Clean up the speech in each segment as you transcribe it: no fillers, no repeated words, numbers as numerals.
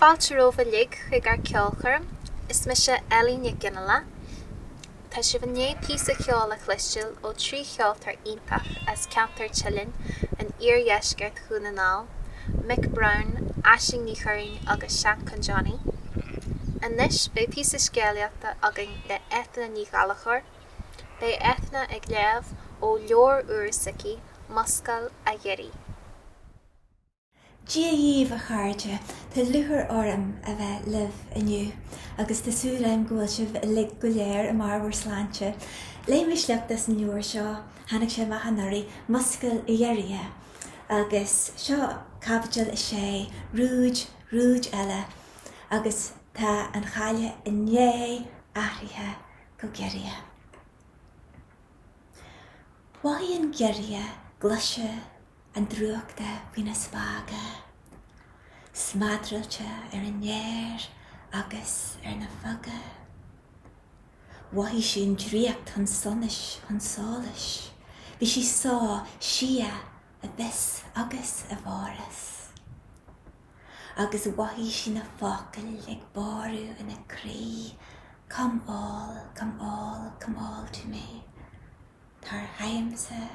Fáiltearófa lig chuig ar ceolchorm, is me se Ealaíne Ní Ghallchobhair. Tá si bhné písa ceol a chluisteil ó trí cheoltar iontach as ceantar Theilinn an iargheisceart chunanáil, Mick Eithne Ní Ghallchobhair agus Seán Johnny. Anois bé písa scéalaíochta agan le Eithne Ní Ghallchobhair, bé Eithne ag léamh ó leor uairsaí Múscail a Ghiorria. Díomh a chairde, tá luthar orm a bheith libh aniu, agus tá súlaim gúil sibh lig go léir am ábhar sláinte. Léamh leachtas an leor seo, tháinig sé maithanarí Múscail a Ghiorria, agus seo capital is sé rúd eile, agus tá an chaile inné áirithe go Ghiorria. Bhaíonn Ghiorria gluise an dtríochta bhína spága, smadrillte ar an néir agus ar na foga. Bhaí sin dríocht an sonis an sális, bhí si sá sia a bis agus a bháras. Agus bhaí sin na focail ag bárú in a crí, come all to me. Tar haimse,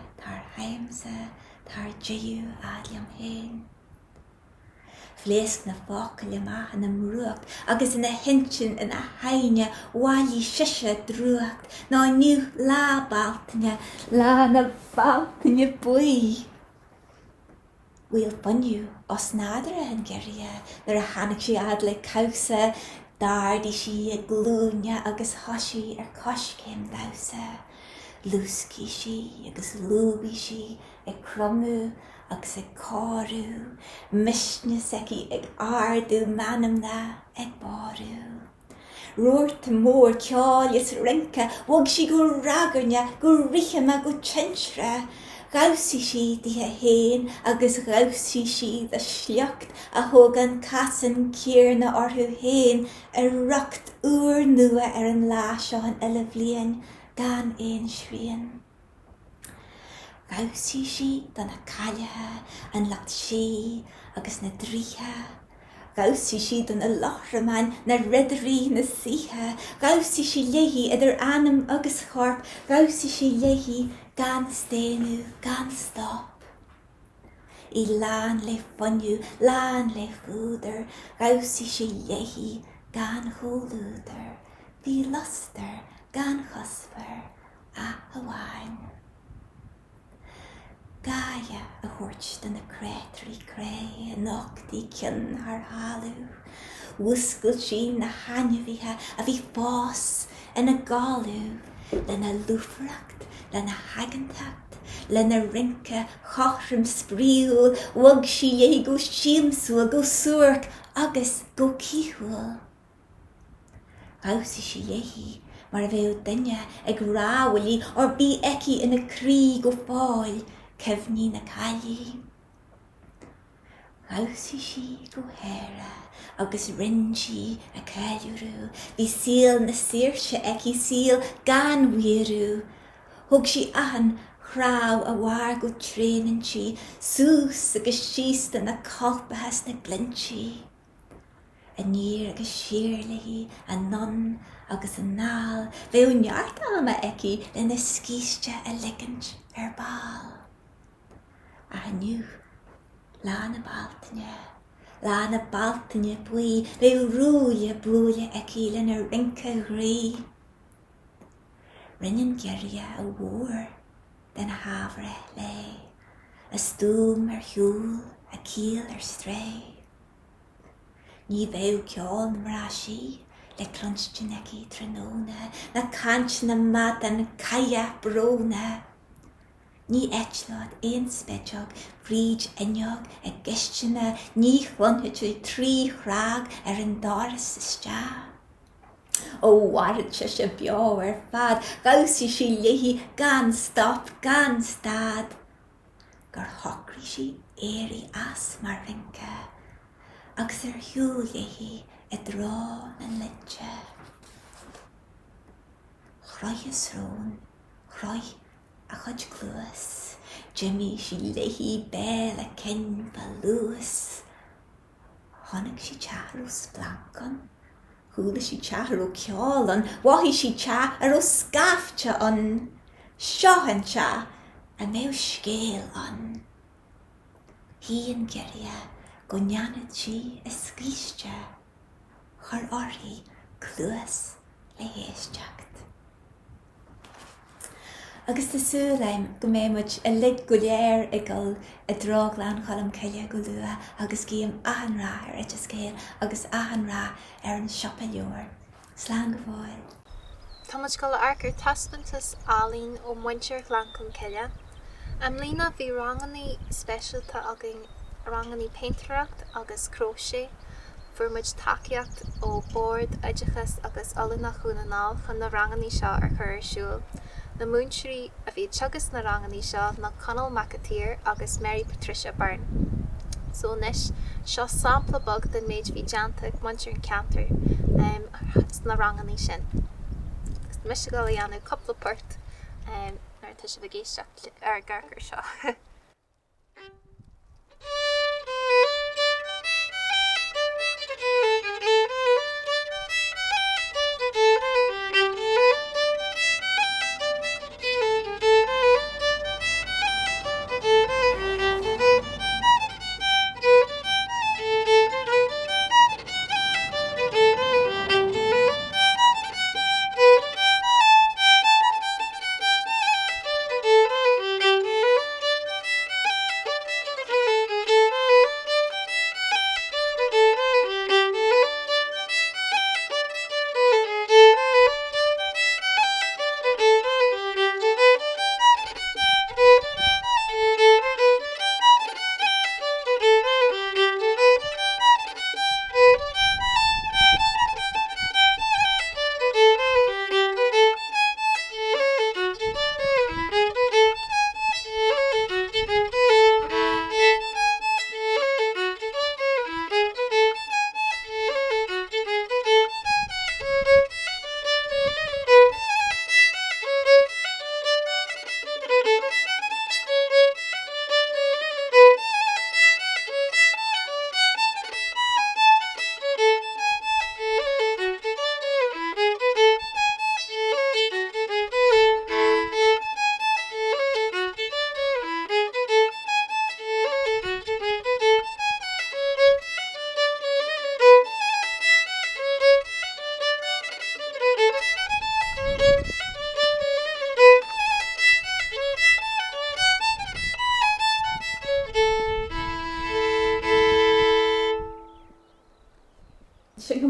tar jiú adliam hain. Phléasc na focail amach an amrúacht, agus ina hintin in a haine bhailí siise drúacht, ná niu lá Bealtaine, lá na Bealtaine buí. Bhfuil bunniu os nádra an Ghiorria, nar a tháinig si ad le causa, dárdí si a glúne agus thosaí ar coscéim dása. Lúscí si agus lúbí si ag cromú agus ag cárú, misne seci ag ardú manamna ag bárú. Ruirta mór ceáil is rinca, bhog si go ragarne, go richama go tinsre. Gausaí si dí a héin agus gausaí si a sleocht a thug an casan céarna orthú héin a rucht uair nua ar an lá seo an eile bbliain gan éon srian. Gausaí si don na cailethe an leacht sé agus na dríthe. Gausaí si don na lochramáin na ridirí na síthe. Gausaí si léhí idir anam agus chorp. Gausaí si léhí gan stéanú, gan stop. I lán le funniu, lán le fúdar. Gausaí si léhí gan húlúdar. Bhí lustar gan chosfar a hawain. Gaia a thuirt den na crétarí cré, a nochtaí cin ar halú. Múscail sin na hainmhíthe a bhí fás ina gáú, le na lúfracht, le na hagantacht, le na rinca chochrim spríúil, wag si é go siamsúil, go suairt agus go cíúil. Gausaí si léhí, mar bheadh duine ag ráhailí or bí eici ina crí go fáil, cefní na cailí. Gausaí si go héire, agus rinn si a cailúrú, bhí síl na saoirse eici síl gan mhuiarú. Thug si ahan chrá a bhhar go tréanann si, sús agus síosta na colpachas na glintí. A níor agus siirlaí, a non agus a nál, bheadh neart ama eici le na scíiste a ligint ar ball. A haniu, lá na Bealtaine buí, bheadh rúile búile eici le na rinca ghrí. Rinneann Ghiorria a mhór den na havre lé, a stúm ar hiúl, a cíal ar stré. Ní bheadh ceol na mráisí, le clonstin eici tróna, na cant na mad an caia bróna. Ní eitleád éon speideog, bríd ineog a gistina, ní chlunthe trí chrág ar an dáras istá. Ó warid se beá ar fad, gausaí si léhí gan stop, gan stad. Gur thocraí si éirí as mar rinca, agus ar hiúil léhí i drá na litse. Chroith is rón, chroith a chud clúas, Jimmy si léhí bél a cin ba luas. Tháinig sí teathrú splancán, thuúla sí teathrú ceolán, waithí sí teathrú scafte an, seohanse a méo scéal an. Híon Ghiorria go neanad sí is scíste, chur orthaí clúas le héisteacht. Agus tásúlaim go méid a lid go léir igal a dráglan chalam ceile go lua agus gíam ahanrá ar éit scéal agus ahanrá ar an siopa leor. Slán go bháil. Tá muid go le arcar taspintas Ealaíonn ó muintir ghlancum ceile. Am lína bhí ranganí speisialta agin ranganí painteoireacht agus crochet fuairmuid takeíocht ó bord oideachas agus ola nach chúnanáil chun na ranganí seo ar chur ar siúil. Na múnseirí a bhí teagas na ranganí seo na Conal McAteer agus Mary Patricia Byrne. So nis, seo sampla bug den méid bhí deanta muintir an ceantar na ranganí sin. Mis go le anú coppla port nar tuis a bhgéisteach ar gargur seo.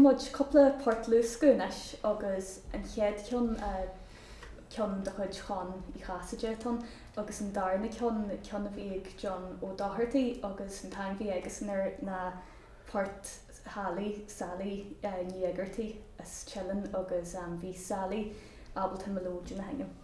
muid coppla port lúscúneis agus an chéad ceann de chuid chun I chasaide agus an darna ceann a bhí John ó Doherty agus an tain bhí agus na port Halley, Sally, Ní Ghallchobhair as Theilinn agus bhí Sally Bealtaine melóide na hangam.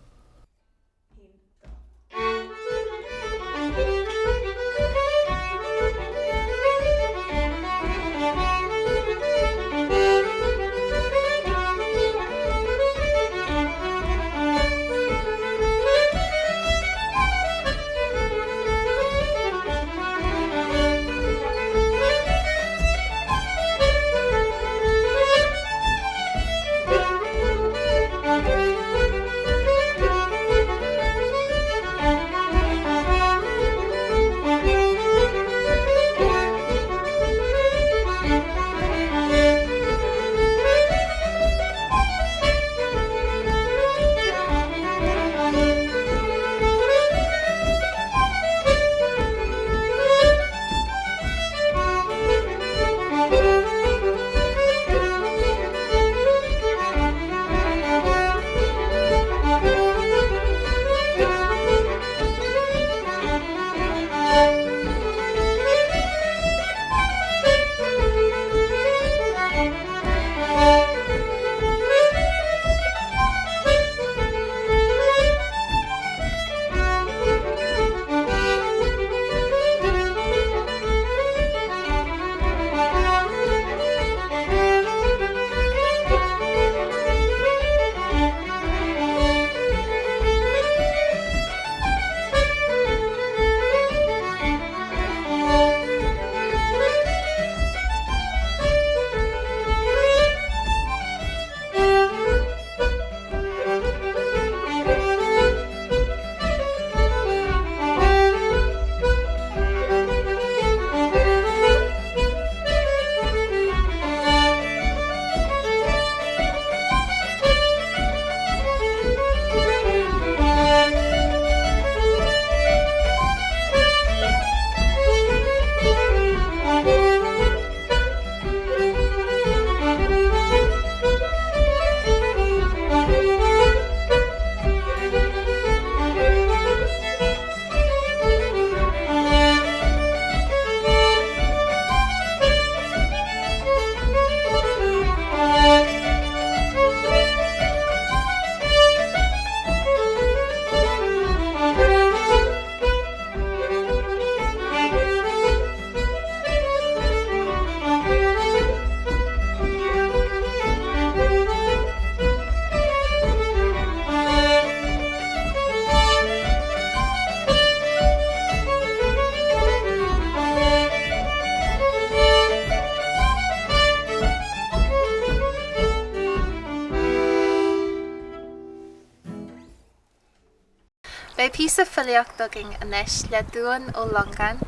Píosa Filíocht beaging anois le Dubhán ó Longáin.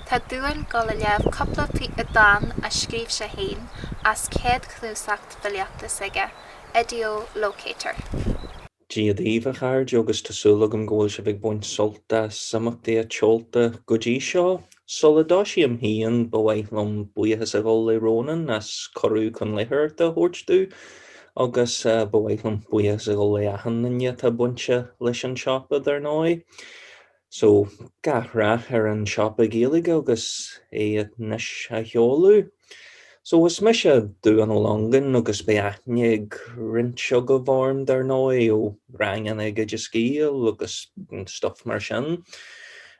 Tá Dubhán go le leabh coppla a dan a scríobh sé hain as céad clúsacht Filíochtas aige, ealaíontóirí. Díomh chaird agus tásúlagam ghfuil sé bheith buint solta samachtaí a teolta go dtí seo. Solidáisiam híon ba bhaithlam buíochas a bhfuil le rónan as corú chun léthir de thuirtú, agus ba bhaithlam buíochas a bhfuil le ahananne tá buinte leis an seapa ar nói. So gathraach ar an seapa Gaeilge agus é nes a cheolú. So was me se Dubhán ó Longáin agus be Eithne ag rinse go bharm ar nói ó rangan ag a scíal agus stuff mar sin.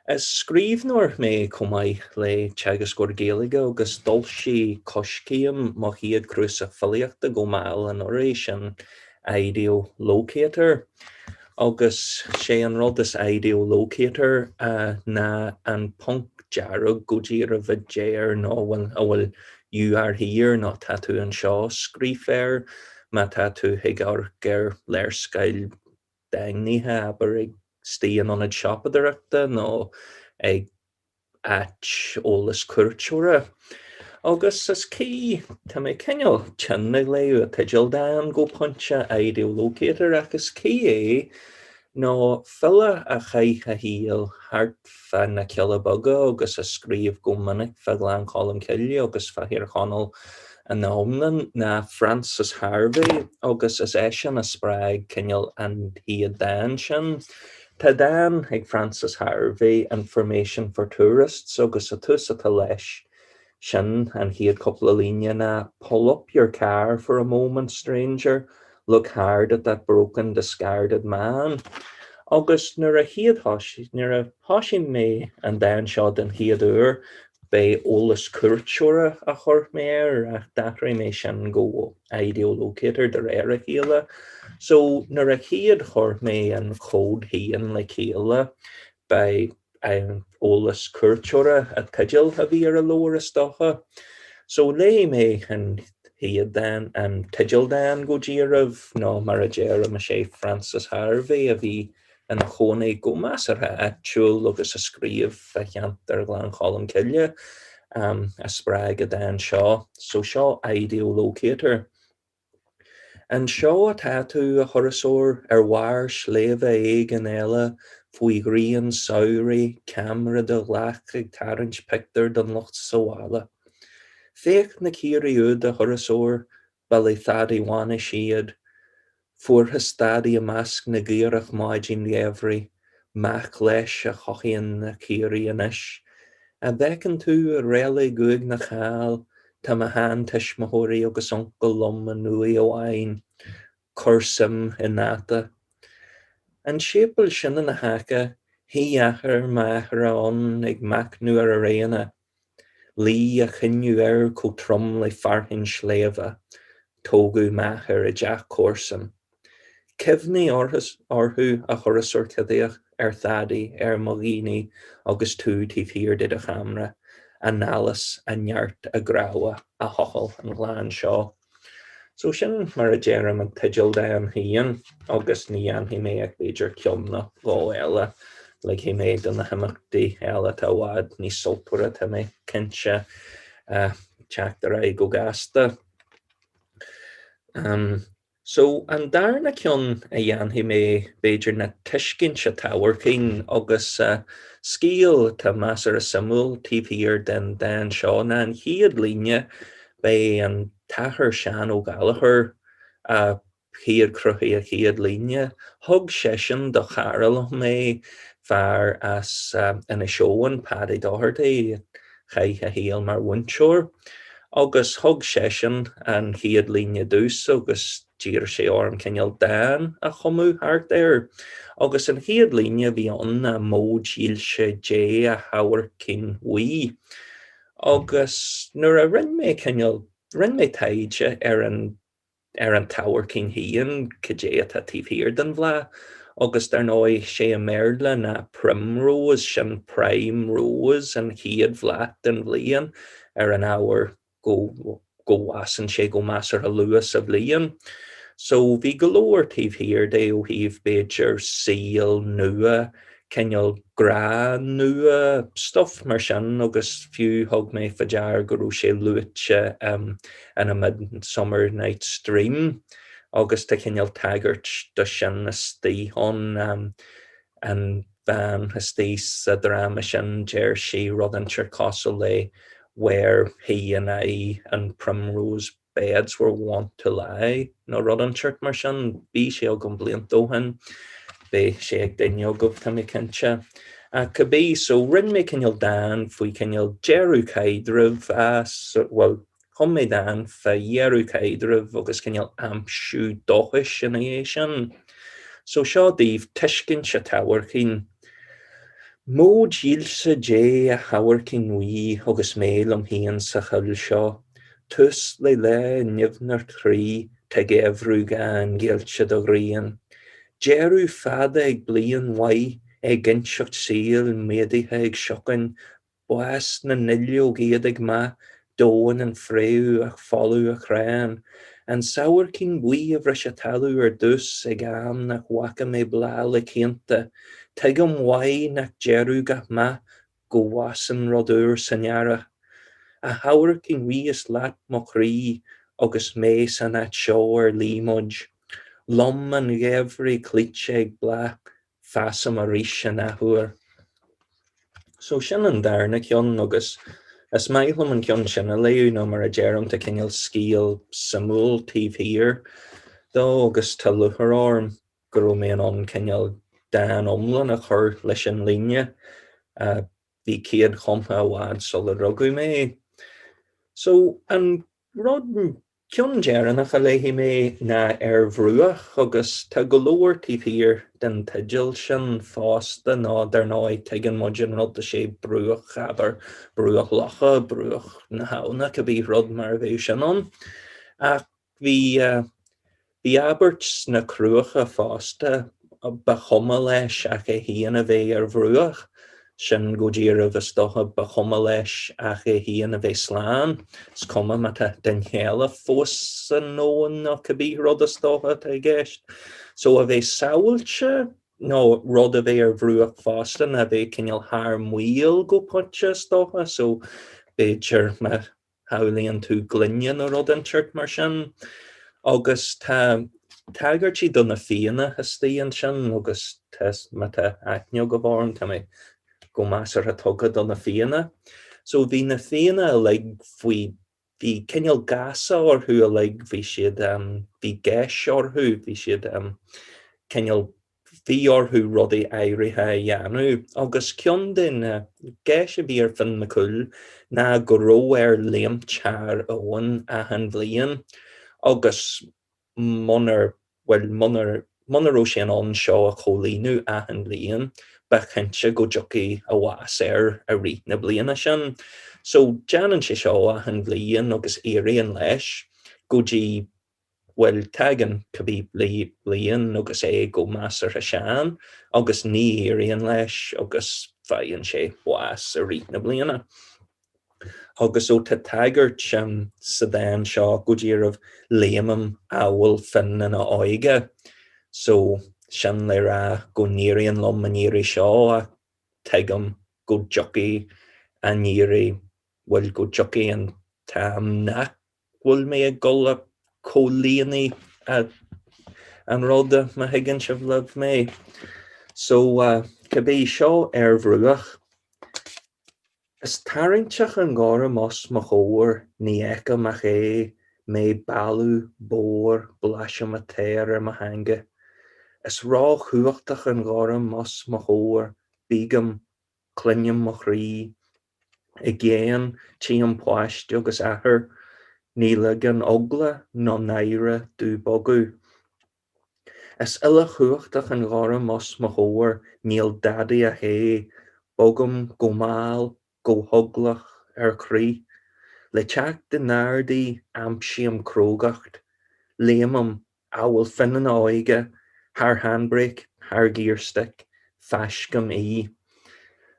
Is scríbhneoir mé cumaid le teagas gur Gaeilge agus dul sí coscíam má chiad cruas a Filíochta go máil an oréis an ealaíontóirí. Agus sé an rud is ealaíontóirí na an punk dearg go dtír a bheith déir nó bhfuil you are here ná tá tú an seo scríbhfear, má tá tú higar gur léirscail daingníthe aber ag stíon an id seapaidireachta nó ag ólas cuirteoire. Agus is cí tá mé ceinneal tin ag léú a tuideal dan go pointse ealaíontóirí agus cí é nó fila a chaith a híal hart fa na ceile boga agus a scríomh go minic fa glán colm ciile agus fa hir chonal a námnan na Francis Harvey agus is éisian a spráig ceinneal an hiad dan sin. Tá dan ag Francis Harvey Information for Tourists agus a tús a leis sin and he had a couple of líne na pull up your car for a moment, stranger. Look hard at that broken, discarded man. Agus nuair a hiad thoisín mé an dain seo den hiadúr be ólas cuirteoire a chuir mé a datray mé sin go ealaíontóirí de réir a chéile. So nuair a hiad chuir mé an cód híon le chéile be ólas cuirteoire a tuideal a bhí ar a lóir istocha. So lé mé an hiad dan an tuideal dan go ddíireamh nó mar a déire me sé Francis Harvey a bhí an a chónaí go measartha áitiúla agus a scríomh a cheant ar glán colm ciile a spráig a dan seo. So seo ealaíontóirí. An seo a tatú a churasóir ar bhair sléamh éig an eile faoi ghrian saoirí camera de lach ag tarint pictar don lucht soála. Féach na círaíúd a churasóir bal é thadaí bhána siad fuair stadaí a measc na Ghiorriach maidin léabhrí meach leis a chochaíonn na círaí anois. A bhecinn tú a réala guaig na cháil tá a hán tuismothirí agus uncle lum a nua óháin cursim in náta. An siapal sin na hacha hí achar meachar an ag meach nuair a réana. Lí a chinniú có trom le farthain sléamha tógu meachar a deach cuarsam. Cefní orthú a churasóir cadaíoch ar thadaí ar mogíní agus tú tíhíir de a chamra a nálas a neart a gráha a hochal an gláán seo. So sin mar a déiream an tuideal dan híon agus ní anhí mé ag beidir ciomna gá eile le hí mé don na himachtaí eile tá bhád ní solpúra tá mé cinse teachtar é go gasta. So an darna cion a dhéanhí mé beidir na tuiscin se táhaircín agus scíal tá measar a samúil tíhíir den dan seo na an chiad líne be an tathair Seán ó Gallachobhair chiad cruchaí a chiad líne. Thug sesin do charil mé fear as ina seoin paddy doherty chaith a híal mar winseoir. Agus thug sesin an chiad líne dús agus dír sé orm cinneal dan a chumú hart air. Agus an chiad líne bhí an a mód díilse dé a hawer cin uí. Agus nuair a rinn mé taide ar an táhair cin híon cé a tíhíir den bhla. Agus dar nói sé a mérdla na primrose sin prime rose an chiad bhlaat den bblion ar an áhar go wasan sé go measar a luas a bblion. So bhí golóir tíbhíir dé ó híomh beidir síl nua ceol gra nua stuff mar sin agus fiú thug mé fadear go raibh sé luaite in a midsummer night stream agus tá ceol taggart do sin na stíhon an bhean histí sa drama sin deir sí rud an Tyrcastle le where he and I and Primrose beds were wont to lie. No rud an Tyrc mar sin bí sé ó go bliain dóhan bé sé ag daine go tá mé cinse. Cabbé so rin mé ceol dan faoi ceol jearú caiddrih well chum mé dan fa dhearú caiddrih agus ceol amsú dóchais in é sin. So seo díobh tuiscin se táhaircín. Mó díalsa dé a hahaircín nuí agus mélam híon sa chuil seo. Tus le nimhnar trí te géhrú gan géilte do ghrian. Jearú fada ag blian wai ag ginseocht síl médaithe ag seochain buas na nillio géad ag ma dóin an fréú ach fallú a chréan. An saoircín bui a bhris a talú dus ag am nach waca mé blá le cinnta. Tuigem wai nach jearú gach ma go wasan rodúr sanara. A haoircín rí is leat mo chrí agus mé san at seo límod. Lom an ghefri clíte ag blá fasam a ríis an ahuair. So sin an darna cion agus is maithlam an cion sin a léú nó mar a jearm ta ceol scíal samúl tíh hir. Dó agus tá luthar orm go mé an ceol dan omlan a chur leis an líne. Bhí ciad chumtha bhád sul a rugu mé. So an rud cion jearannach a léhí mé na bhrúach agus tá go leor tíh hir den teigil sin Féasta ná dar náid teagan muidir rud a sé brúach chabar, brúach lacha, brúach na hána go bhí rud mar bhéh sin an. Ach bhí aberts na cruacha Féasta ba chuma leis ach é híana a bheith bhrúach. Sin go ddíra bheith stotha ba chuma leis ach é híana a bheith sláán. Is cuma ma ta den chéala fós san nóin ach a bhí rud a stotha ta gceist. So a bheith saoilte nó rud a bheith bhrúach Féasta na bheith ceol thar muil go poite stotha. So beidir ma hawlíonn tú glynne nó rud an Tyrc mar sin. Agus tagartí donna fianna histí an sin agus ma ta Eithne go bhorn ta mé go masar a tugad donna fianna. So bhí na fianna a lig faoi bhí ceol gasa orthú a lig bhí siad bhí geis orthú bhí siad ceol bhí orthú rudaí éirithe a dheanú. Agus cion den geis a bhí ar fin na cúil na go raibh léamh tear óin a an bhliain. Agus munar ó sé an seo a cholínú a an bhliain ba chinse go joci a bhas a rí na bliana sin. So deanan sé seo a an bhliain agus éiríonn leis go dtí well tagan cabbí blian agus é go masar a Seán agus ní éiríonn leis agus bhaíonn sé bhas a rí na bliana. Agus ó tá taggart sa dan seo go ddírbh léamh ábhfuil fin in a áige. So sin le ra go níiríonn lom an éirí seo a tuigem go joci a níirí bhfuil go joci an tam nach bhfuil mé ag gol a cólíonaí an rud a ma higann se bhlibh mé. So cabbé seo bhrúach. Is tarintseach an gára mos mo chóir ní eice mach é mé bailú bór blaisio a téir ar ma hange. Is rá chuachtach an gára mos mo chóir bígam clunneam mo chrí i ggéan tí an pláiste agus ahar ní ligan ogla nó naire dú bogu. Is illa chuachtach an gára mos mo chóir níl dadaí a hé bogam go máil go hoglach ar chrí. Le teach den náirdaí ampsíam crógacht, léamam ábhfuil fin an áige, haar handbrake, haar gearstick, feiscam í.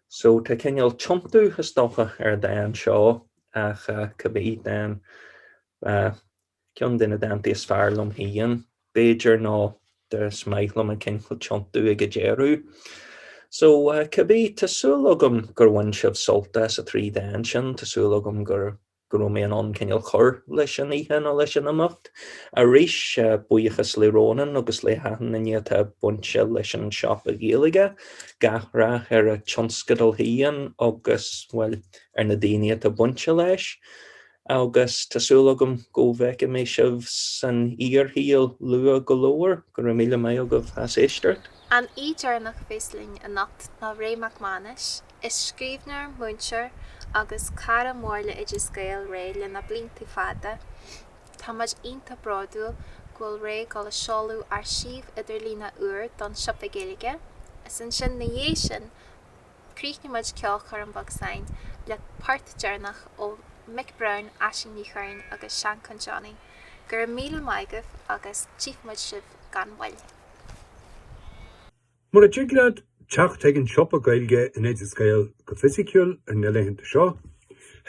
So tá ceol chompú stocha ar dan seo ach cabbé dan cion duine dantaí is fearlam híon. Beidir ná de smaithlam a cinchil chompú ag a déirú. So cabbé tasúlagum gur bhain sibh solta sa trí dain sin, tasúlagum gur méon an cinneal chur leis an ihe nó leis an amacht. A rís buíochas le rónan agus le hatan na tá buintse leis an siop a géalaige, gahraach ar a tionscadal hían agus, well, ar na daine tá buintse leis. Agus tasúlagum go bheice mé sibh san íorthaíal lua go leor, gur míle mé agah as éisteart. An ídearnach féslinn a nacht na ré McManus is scríbnear múintear agus cara mórla idir scéal ré le na blinta fada. Tá muid ionta bradú ghfuil ré gáil seolú ar sibh idir lína uair don siopa géalaige. Is an sin na dhé sin, críochna muid ceolchar an bogsain le páirt dearnach ó Mick Brown, Eithne Ní Ghallchobhair agus Seán chun Johnny, gur míle maigah agus tíof muid sibh gan bhail. Mar a tiglad teach tegan siopa gailge in éidir scéal go fisiciúil ar na leitheanta seo,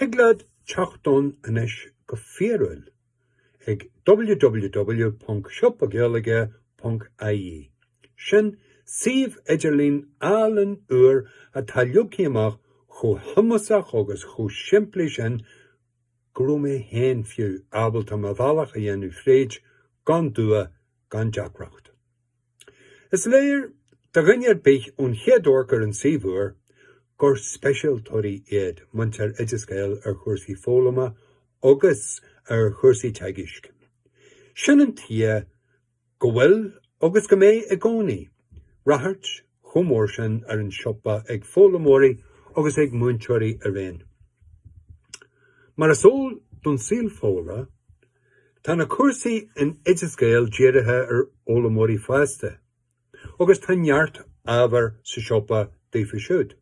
higlad teach don inis go féarúil ag www.siopagéalaige.ie. Sin siomh idirlín álan uair a tailliúcí amach chu humasach agus chu siimplí sin go mé héin fiú ábalta má bhealach a dhéanú fréid gan dua gan deacracht. Is léir de rinnead bích ón chéadúir gur an siomhúir gur Ceoltóirí iad muintear idir scéal ar chuirsaí fólama agus ar chuirsaí teagisc. Sin an tia go bhfuil agus go mé i gcónaí, rathart chomór sin ar an siopa ag fólamóirí agus ag múinteoirí a réin. Mar a sól don síl fóla, tá na cuasaí in idir scéal déirithe ar ólamóirí Féasta, agus tá neart ábhar sa siopa daofa siúd.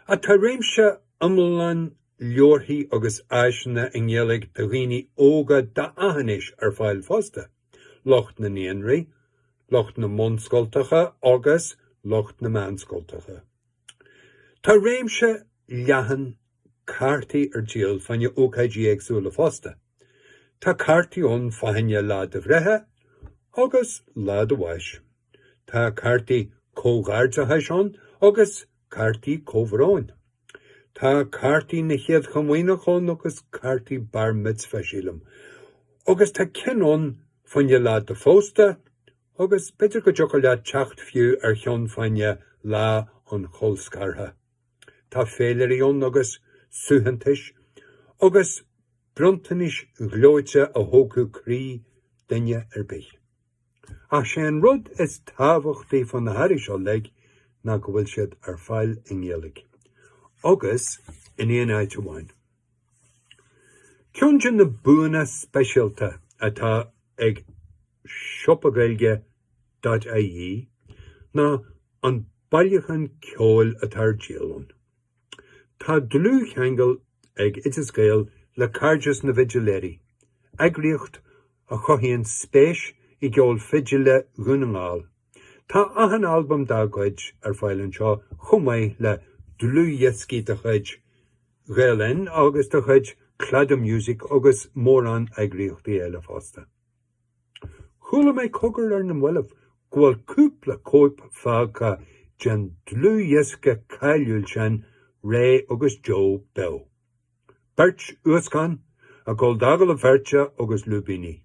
A tá réimse iomlán leorthaí agus aiseanna in ghealaigh do dhaoine óga da aithnéis ar fáil Féasta, locht na Néanraí, locht na Múscailtacha agus locht na Meánscailtacha. Tá réimse leathan cartaí ar díal fanne ócaidí agsúla Féasta. Tá cartaí ón fahinne lá de bhreithe agus lá de bhais. Tá cartaí cógáirtathe seán agus cartaí cómhráin. Tá cartaí na chéad chamoinechán agus cartaí bar mitzvah sílam. Agus tá cinón fanne lá de fósta agus beidir go deocha le teacht fiú ar cheann fanne lá an chulscartha. Tá féileiríón agus suhantais agus brontanis glóite a hócú crí duine ar bith. Ach sé an rud is tábhachtaí fan na hairí seo le ná go bhfuil siad ar fáil in ghealaigh. Agus in éon áit amháin. Ceann na buanna speisialta atá ag siopagailge.ie ná an bailíochan ceoil atá díalún. Tá dlúcheangal ag idir scéal le cairdeas na vigiléirí, agriocht a chohíonn spéis i gceol fidile ghunaáil. Tá ahan albumm dágaid ar fáilann seo chumaid le dlúiescí de chuid Ghiorria agus de chuid Clada Music agus mórán agriochtaí eile Féasta. Chúla mé cogur ar na mhuilimh ghuail cúpla cóip fágcha den dlúiesca cailúil sin ré agus Joe Bell. Bert Uascan a ghfuil dagal a bherte agus lúbíní.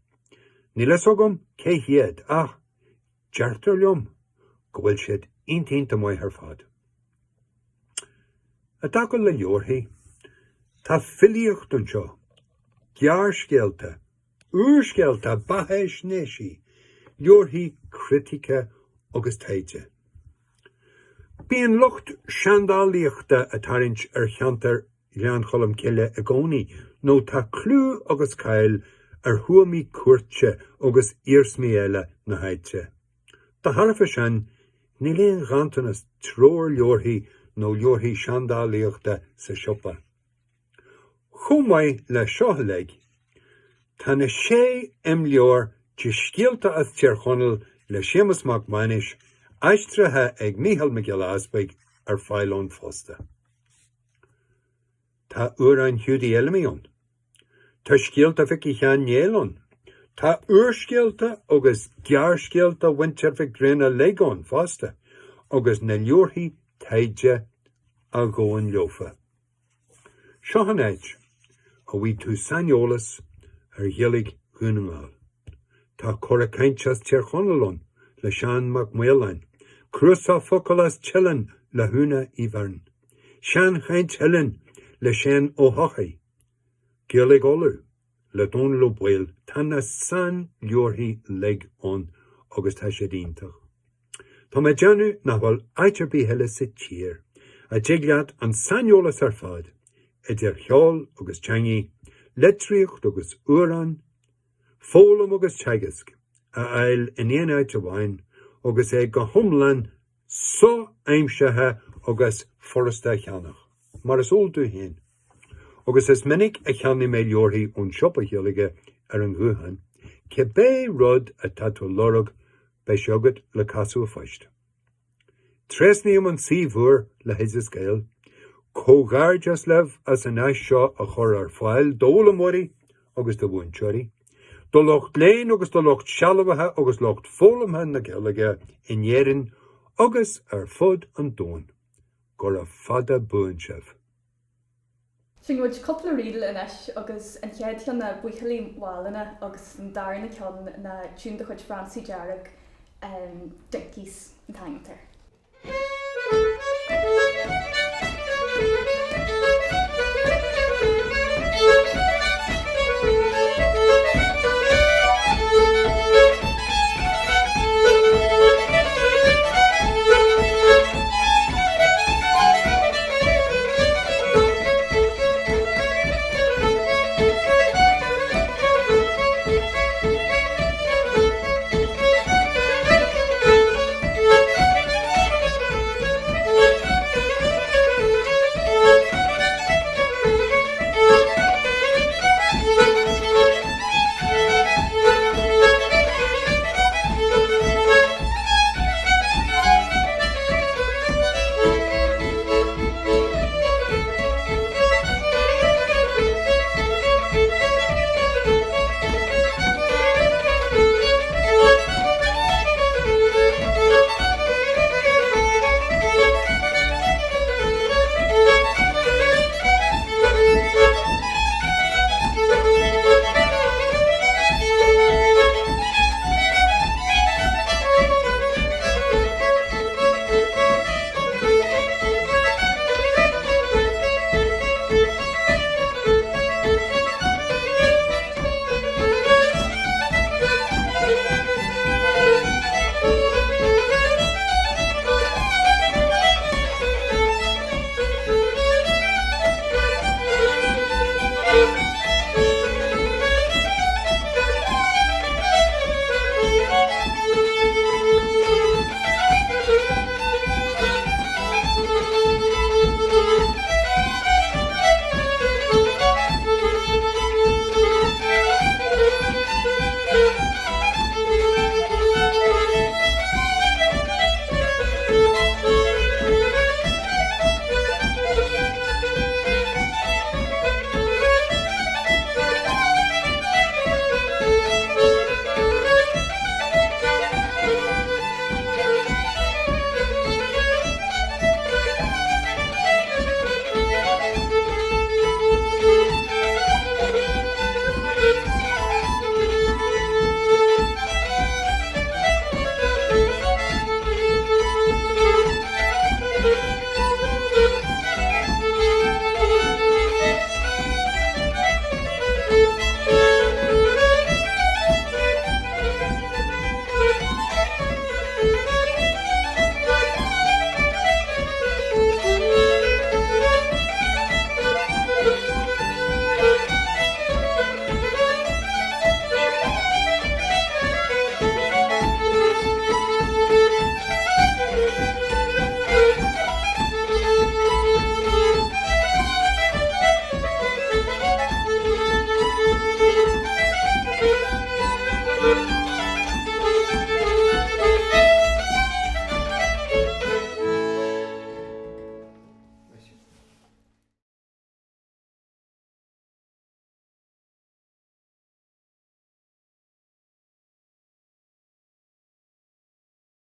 Ní leis agam cé hiad ach deartar liom go bhfuil siad intínta muid ar fad. A dagal le leorthaí, tá Filíocht an seo, gearscéalta, úrscéalta, bathéis néisí, leorthaí critica agus taide. Bíon lucht seandálaíochta a tarint ar cheantar lean cholam ciile a gcónaí, nó tá clú agus cail ar thuamaí cuairte agus irsmí eile na haidte. Tá tharafa sin, ní léon ghantanas tróir leorthaí nó leorthaí seandálaíochta sa siopa. Chumaid le seothalaigh, tá na sé imleor de scialta as tíorchonal le Séamus McManus aistrithe ag Mícheál McGill ar fáilón Féasta. Tá uair hiúdaí eilimiún. Tá scialta fici chean néalón. Tá úrscéalta agus gearscéalta winter fic gréna leigón Féasta. agus na leorthaí taide a ggóin leofa. Seán éid, a bhí tú saneolalas dhéalaigh gúnamáil. Tá Churraighín tíar chonalón le Seán mac Méalainn, cruasá focail as Theilinn le húna í bharn. Seán chaint Theilinn le Seán ó Hochaí, Gealaigh olú le dún lo bhil tána san leorthaí leg ón agus tá sé díntaach. Tá mé deanú nach bhfuil aitribbí heile sa tír, a déaglead an saneolalas ar fad, idir cheol agus teangaí, litríocht agus uaran, fólam agus teagasc, a eil in éanaid Dubhán agus go thomlan so aimsethe agus forasta cheannach. Mar is ól tú héin. Agus is minic a cheannaí mé leorthaí ón siopa healaige ar an ghuathain, ce bé rud a tatú lorug bei seogad le casú a feist. Tresníam an síomhúr le his Gael, cógáirdeas leh as an eis seo a chur ar fáil dólamóirí agus do bhainteoirí, do locht léin agus do locht sealabathe agus locht fólamthe na Gaeilge in dhéireann agus ar fud an dóin, gur a fada buainseamh. Sin bhfuid coppla riadal inis agus an chead ceann na buichalí mhálainne agus an darna ceann na tún de chuid Fransaí dearg dincís an taingtar.